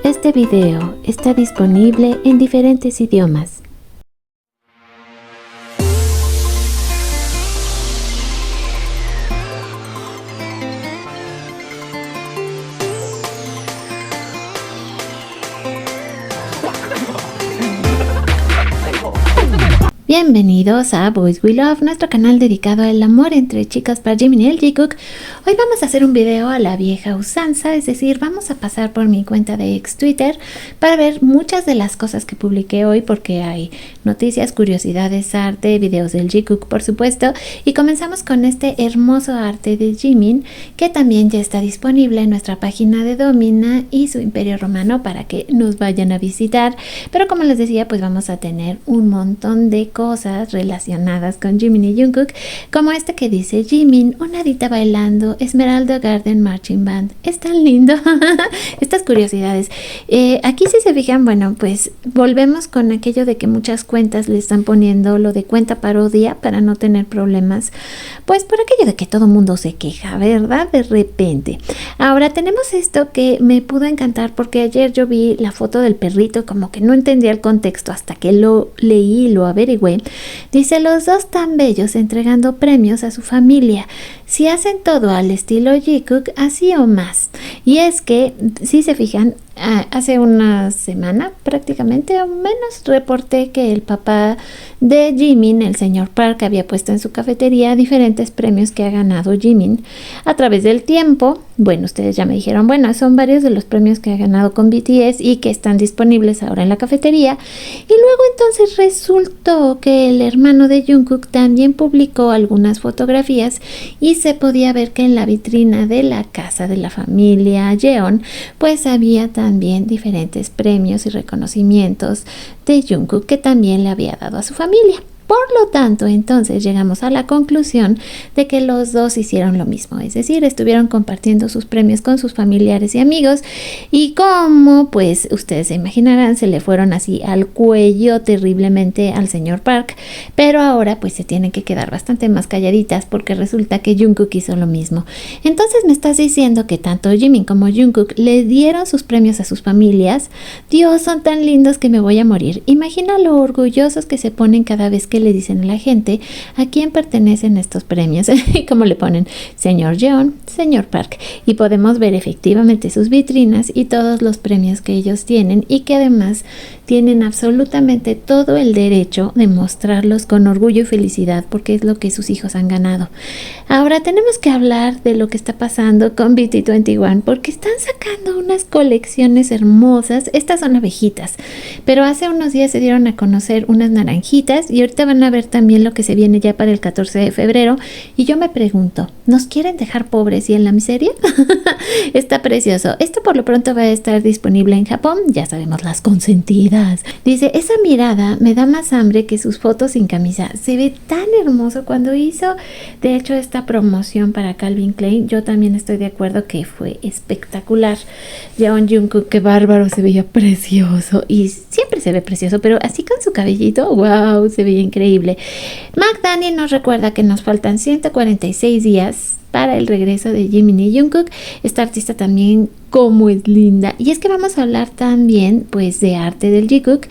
Este video está disponible en diferentes idiomas. Bienvenidos a Boys We Love, nuestro canal dedicado al amor entre chicas para Jimin y el Jungkook. Hoy vamos a hacer un video a la vieja usanza, es decir, vamos a pasar por mi cuenta de ex Twitter para ver muchas de las cosas que publiqué hoy, porque hay noticias, curiosidades, arte, videos del Jungkook por supuesto, y comenzamos con este hermoso arte de Jimin que también ya está disponible en nuestra página de Domina y su Imperio Romano para que nos vayan a visitar. Pero como les decía, pues vamos a tener un montón de cosas relacionadas con Jimin y Jungkook, como este que dice: Jimin, una hadita bailando, Esmeralda Garden Marching Band. Es tan lindo. Estas curiosidades. Aquí si se fijan, bueno, pues volvemos con aquello de que muchas cuentas le están poniendo lo de cuenta parodia para no tener problemas, pues por aquello de que todo mundo se queja, ¿verdad? De repente. Ahora tenemos esto que me pudo encantar, porque ayer yo vi la foto del perrito, como que no entendía el contexto hasta que lo leí y lo averigüé. Dice: los dos tan bellos entregando premios a su familia. Si hacen todo al estilo Jungkook, así o más. Y es que, si se fijan, hace una semana prácticamente o menos reporté que el papá de Jimin, el señor Park, había puesto en su cafetería diferentes premios que ha ganado Jimin a través del tiempo. Bueno, ustedes ya me dijeron, bueno, son varios de los premios que ha ganado con BTS y que están disponibles ahora en la cafetería. Y luego entonces resultó que el hermano de Jungkook también publicó algunas fotografías y se podía ver que en la vitrina de la casa de la familia Jeon pues había también diferentes premios y reconocimientos de Jungkook que también le había dado a su familia. Por lo tanto, entonces llegamos a la conclusión de que los dos hicieron lo mismo, es decir, estuvieron compartiendo sus premios con sus familiares y amigos, y como pues ustedes se imaginarán, se le fueron así al cuello terriblemente al señor Park, pero ahora pues se tienen que quedar bastante más calladitas porque resulta que Jungkook hizo lo mismo. Entonces me estás diciendo que tanto Jimin como Jungkook le dieron sus premios a sus familias. Dios, son tan lindos que me voy a morir. Imagina lo orgullosos que se ponen cada vez que le dicen a la gente a quién pertenecen estos premios y como le ponen señor Jeon, señor Park, y podemos ver efectivamente sus vitrinas y todos los premios que ellos tienen, y que además tienen absolutamente todo el derecho de mostrarlos con orgullo y felicidad porque es lo que sus hijos han ganado. Ahora tenemos que hablar de lo que está pasando con BT21 porque están sacando unas colecciones hermosas. Estas son abejitas, pero hace unos días se dieron a conocer unas naranjitas y ahorita van a ver también lo que se viene ya para el 14 de febrero. Y yo me pregunto, ¿nos quieren dejar pobres y en la miseria? Está precioso. Esto por lo pronto va a estar disponible en Japón. Ya sabemos, las consentidas. Dice: esa mirada me da más hambre que sus fotos sin camisa. Se ve tan hermoso. Cuando hizo de hecho esta promoción para Calvin Klein, yo también estoy de acuerdo que fue espectacular. Jeon Jungkook, qué bárbaro, se veía precioso y siempre se ve precioso, pero así con su cabellito, wow, se veía increíble. McDaniel nos recuerda que nos faltan 146 días para el regreso de Jimin y Jungkook. Esta artista también como es linda, y es que vamos a hablar también pues de arte del Jungkook,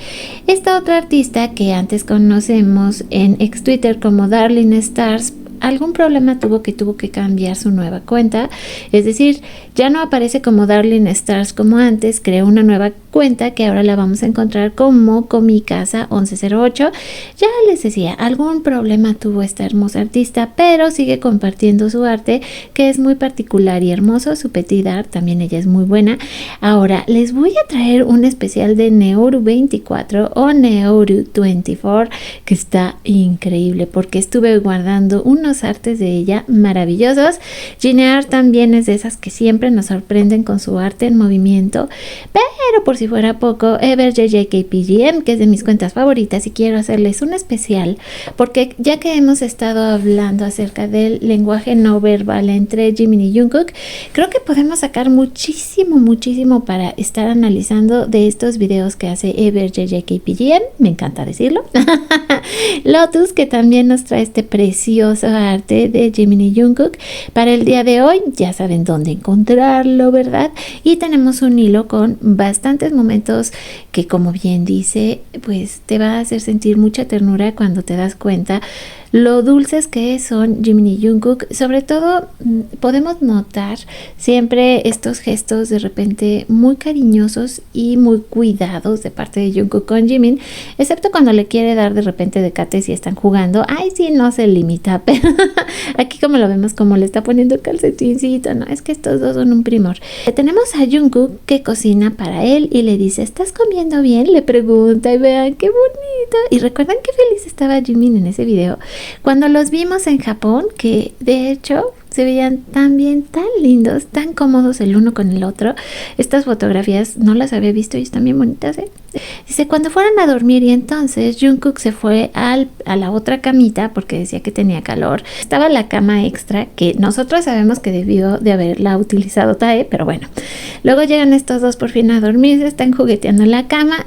esta otra artista que antes conocemos en ex Twitter como Darling Stars. Algún problema tuvo que cambiar su nueva cuenta, es decir, ya no aparece como Darling Stars como antes. Creó una nueva cuenta que ahora la vamos a encontrar como Comicasa 1108. Ya les decía, algún problema tuvo esta hermosa artista, pero sigue compartiendo su arte, que es muy particular y hermoso. Su petit art también, ella es muy buena. Ahora les voy a traer un especial de Neoru 24 o Neoru 24 que está increíble porque estuve guardando unos artes de ella maravillosos. Ginear también es de esas que siempre nos sorprenden con su arte en movimiento, pero por si fuera poco, EverJJKPGM, que es de mis cuentas favoritas, y quiero hacerles un especial porque ya que hemos estado hablando acerca del lenguaje no verbal entre Jimin y Jungkook, creo que podemos sacar muchísimo para estar analizando de estos videos que hace EverJJKPGM, me encanta decirlo. Lotus, que también nos trae este precioso arte de Jimin y Jungkook para el día de hoy. Ya saben dónde encontrarlo, ¿verdad? Y tenemos un hilo con bastante bastantes momentos que, como bien dice, pues te va a hacer sentir mucha ternura cuando te das cuenta lo dulces que son Jimin y Jungkook. Sobre todo podemos notar siempre estos gestos de repente muy cariñosos y muy cuidados de parte de Jungkook con Jimin, excepto cuando le quiere dar de repente decates y están jugando. Ay, sí, no se limita, pero aquí como lo vemos, como le está poniendo el calcetincito, no, es que estos dos son un primor. Tenemos a Jungkook que cocina para él y le dice, ¿estás comiendo bien? Le pregunta y vean qué bonito. Y recuerdan qué feliz estaba Jimin en ese video cuando los vimos en Japón, que de hecho se veían tan bien, tan lindos, tan cómodos el uno con el otro. Estas fotografías no las había visto y están bien bonitas, ¿eh? Dice, cuando fueron a dormir y entonces Jungkook se fue a la otra camita porque decía que tenía calor. Estaba la cama extra que nosotros sabemos que debió de haberla utilizado Tae, pero bueno. Luego llegan estos dos por fin a dormir, se están jugueteando en la cama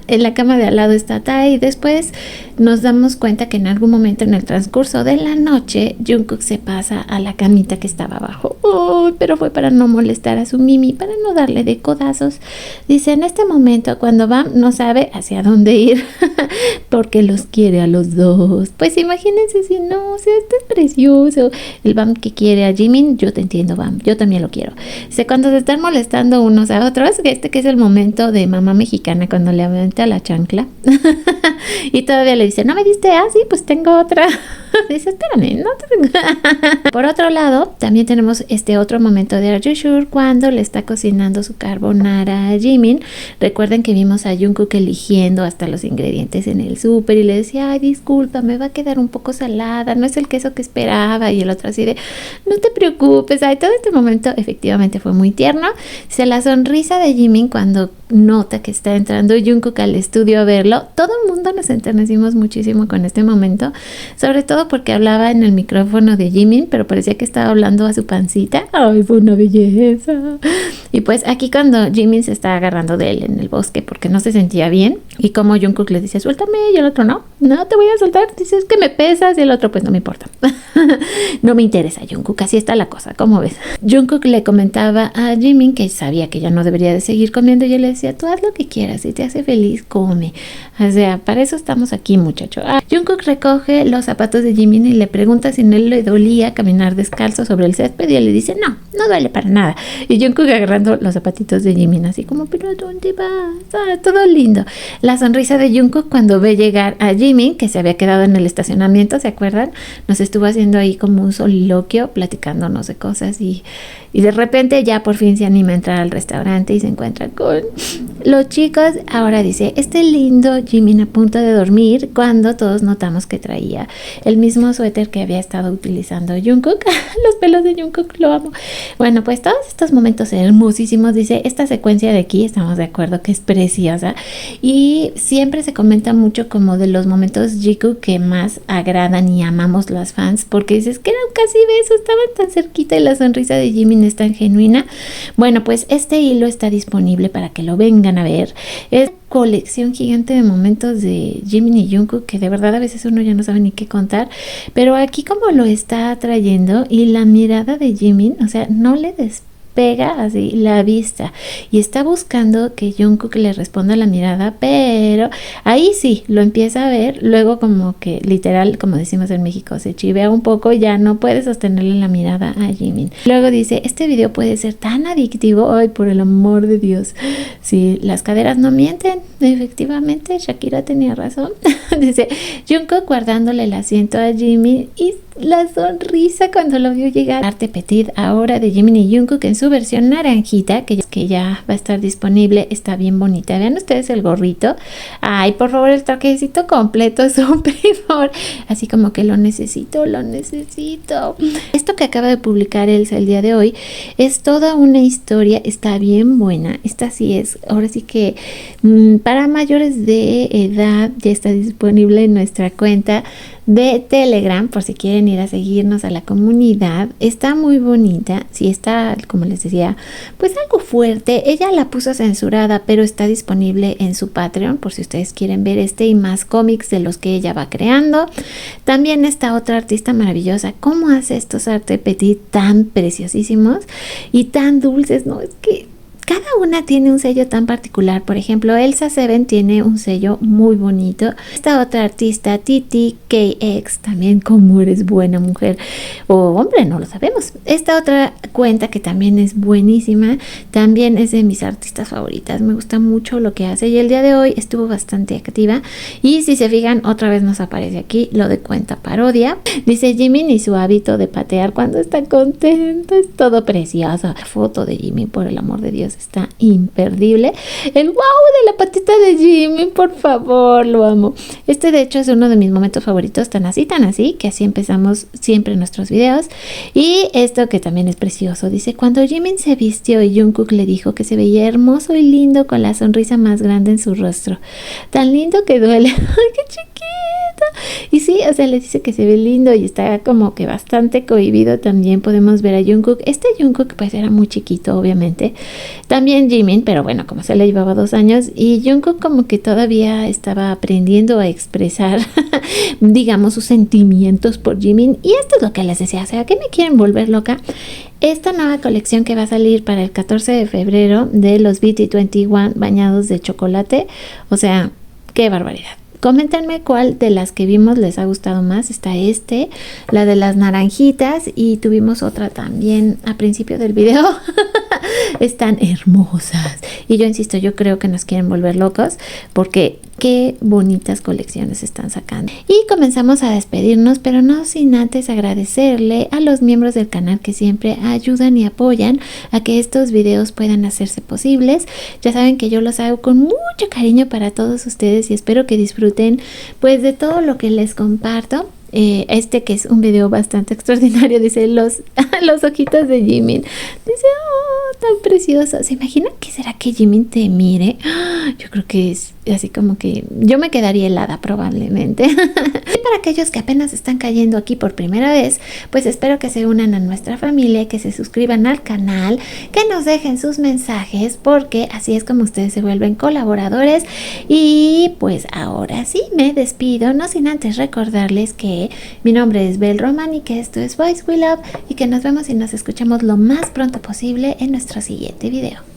de al lado está Tae y después nos damos cuenta que en algún momento en el transcurso de la noche Jungkook se pasa a la camita que estaba abajo. Oh, pero fue para no molestar a su Mimi, para no darle de codazos. Dice, en este momento cuando Bam no sabe hacia dónde ir porque los quiere a los dos. Pues imagínense si no, o sea, esto es precioso. El Bam que quiere a Jimin, yo te entiendo, Bam, yo también lo quiero. Dice, cuando se están molestando unos a otros, que es el momento de mamá mexicana cuando le avienta la chancla y todavía le dice, ¿no me diste? Ah, sí, pues tengo otra. Dice, espérame, no te... Por otro lado, también tenemos este otro momento de Are You Sure cuando le está cocinando su carbonara a Jimin. Recuerden que vimos a Jungkook eligiendo hasta los ingredientes en el súper y le decía, ay, disculpa, me va a quedar un poco salada, no es el queso que esperaba. Y el otro así de, no te preocupes. Ay, todo este momento efectivamente fue muy tierno. Dice, la sonrisa de Jimin cuando nota que está entrando Jungkook al estudio a verlo. Todo el mundo nos enternecimos muchísimo con este momento, sobre todo porque hablaba en el micrófono de Jimin, pero parecía que estaba hablando a su pancita. Ay, fue una belleza. Y pues aquí cuando Jimin se está agarrando de él en el bosque porque no se sentía bien, y como Jungkook le dice, suéltame, y el otro, no te voy a soltar, dices que me pesas, y el otro, pues no me importa. No me interesa, Jungkook, así está la cosa, ¿cómo ves? Jungkook le comentaba a Jimin que sabía que ya no debería de seguir comiendo, y él le decía, tú haz lo que quieras, si te hace feliz, come. O sea, para eso estamos aquí, muchacho. Jungkook recoge los zapatos de Jimin y le pregunta si no le dolía caminar descalzo sobre el césped, y él le dice, no duele para nada. Y Jungkook agarrando los zapatitos de Jimin así como, pero ¿a dónde vas? Todo lindo. La sonrisa de Jungkook cuando ve llegar a Jimin, que se había quedado en el estacionamiento, ¿se acuerdan? Nos estuvo haciendo ahí como un soliloquio, platicándonos de cosas, y de repente ya por fin se anima a entrar al restaurante y se encuentra con los chicos. Ahora dice, este lindo Jimin a punto de dormir, cuando todos notamos que traía el mismo suéter que había estado utilizando Jungkook. Los pelos de Jungkook, lo amo. Bueno, pues todos estos momentos hermosísimos. Dice, esta secuencia de aquí, estamos de acuerdo que es preciosa, y siempre se comenta mucho como de los momentos Jikook que más agradan y amamos las fans, porque dices que eran casi besos, estaban tan cerquita y la sonrisa de Jimin es tan genuina. Bueno, pues este hilo está disponible para que lo vengan a ver. Es colección gigante de momentos de Jimin y Jungkook que de verdad a veces uno ya no sabe ni qué contar, pero aquí como lo está trayendo, y la mirada de Jimin, o sea, no le despega así la vista y está buscando que Jungkook le responda la mirada, pero ahí sí lo empieza a ver, luego como que literal, como decimos en México, se chivea un poco, ya no puede sostenerle la mirada a Jimin. Luego dice, este video puede ser tan adictivo, ay, por el amor de Dios, si las caderas no mienten, efectivamente Shakira tenía razón. Dice, Jungkook guardándole el asiento a Jimin, y la sonrisa cuando lo vio llegar. Arte Petit ahora de Jimin y Jungkook en su versión naranjita, que ya va a estar disponible, está bien bonita. Vean ustedes el gorrito. Ay, por favor, el trajecito completo es un primor. Así como que lo necesito. Esto que acaba de publicar Elsa el día de hoy es toda una historia, está bien buena. Esta sí es, ahora sí que para mayores de edad, ya está disponible en nuestra cuenta de Telegram, por si quieren ir a seguirnos a la comunidad. Está muy bonita, sí está, como les decía, pues algo fuerte. Ella la puso censurada, pero está disponible en su Patreon, por si ustedes quieren ver este y más cómics de los que ella va creando. También está otra artista maravillosa. ¿Cómo hace estos arte petit tan preciosísimos y tan dulces? No, es que cada una tiene un sello tan particular. Por ejemplo, Elsa Seven tiene un sello muy bonito. Esta otra artista, Titi KX, también como eres buena mujer o hombre, no lo sabemos. Esta otra cuenta que también es buenísima, también es de mis artistas favoritas. Me gusta mucho lo que hace y el día de hoy estuvo bastante activa. Y si se fijan, otra vez nos aparece aquí lo de cuenta parodia. Dice Jimin y su hábito de patear cuando está contento, es todo precioso. La foto de Jimin, por el amor de Dios, está imperdible. El wow de la patita de Jimin, por favor, lo amo. Este de hecho es uno de mis momentos favoritos, tan así, que así empezamos siempre nuestros videos. Y esto que también es precioso, dice: cuando Jimin se vistió y Jungkook le dijo que se veía hermoso y lindo con la sonrisa más grande en su rostro, tan lindo que duele. ¡Ay, qué chiquito! Y sí, o sea, le dice que se ve lindo y está como que bastante cohibido. También podemos ver a Jungkook. Este Jungkook pues era muy chiquito, obviamente. También Jimin, pero bueno, como se le llevaba 2 años, y Jungkook como que todavía estaba aprendiendo a expresar digamos sus sentimientos por Jimin. Y esto es lo que les decía, o sea, ¿qué me quieren volver loca? Esta nueva colección que va a salir para el 14 de febrero de los BT21 bañados de chocolate, o sea, qué barbaridad. Coméntenme cuál de las que vimos les ha gustado más. Está la de las naranjitas, y tuvimos otra también a principio del video. Están hermosas. Y yo insisto, yo creo que nos quieren volver locos porque qué bonitas colecciones están sacando. Y comenzamos a despedirnos, pero no sin antes agradecerle a los miembros del canal que siempre ayudan y apoyan a que estos videos puedan hacerse posibles. Ya saben que yo los hago con mucho cariño para todos ustedes y espero que disfruten pues de todo lo que les comparto. Este que es un video bastante extraordinario, dice los ojitos de Jimin, dice: oh, tan precioso. ¿Se imaginan qué será que Jimin te mire? Yo creo que es así como que yo me quedaría helada probablemente. Y para aquellos que apenas están cayendo aquí por primera vez, pues espero que se unan a nuestra familia, que se suscriban al canal, que nos dejen sus mensajes, porque así es como ustedes se vuelven colaboradores. Y pues ahora sí me despido, no sin antes recordarles que mi nombre es Bel Roman y que esto es Voice We Love, y que nos vemos y nos escuchamos lo más pronto posible en nuestro siguiente video.